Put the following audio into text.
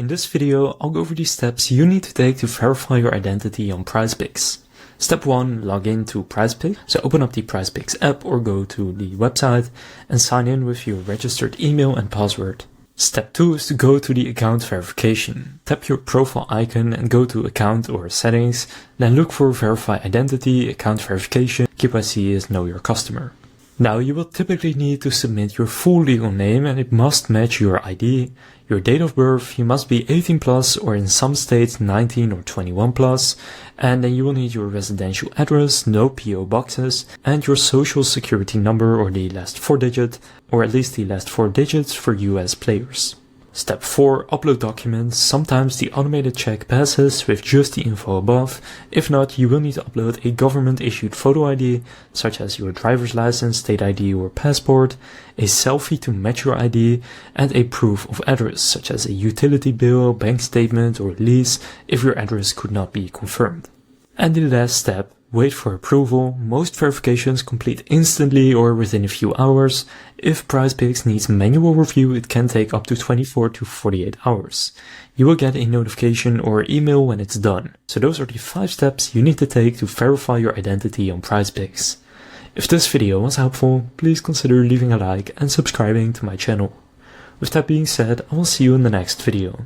In this video, I'll go over the steps you need to take to verify your identity on PrizePicks. Step 1, log in to PrizePicks. So open up the PrizePicks app or go to the website and sign in with your registered email and password. Step 2 is to go to the account verification. Tap your profile icon and go to account or settings, then look for verify identity, account verification. KYC is know your customer. Now you will typically need to submit your full legal name and it must match your ID, your date of birth, you must be 18 plus or in some states 19 or 21 plus, and then you will need your residential address, no PO boxes, and your social security number or the last 4 digits, or at least the last 4 digits for US players. Step 4, upload documents. Sometimes the automated check passes with just the info above. If not, you will need to upload a government issued photo ID, such as your driver's license, state ID or passport, a selfie to match your ID, and a proof of address, such as a utility bill, bank statement or lease, if your address could not be confirmed. And the last step, wait for approval. Most verifications complete instantly or within a few hours. If PrizePicks needs manual review, it can take up to 24 to 48 hours. You will get a notification or email when it's done. So those are the 5 steps you need to take to verify your identity on PrizePicks. If this video was helpful, please consider leaving a like and subscribing to my channel. With that being said, I will see you in the next video.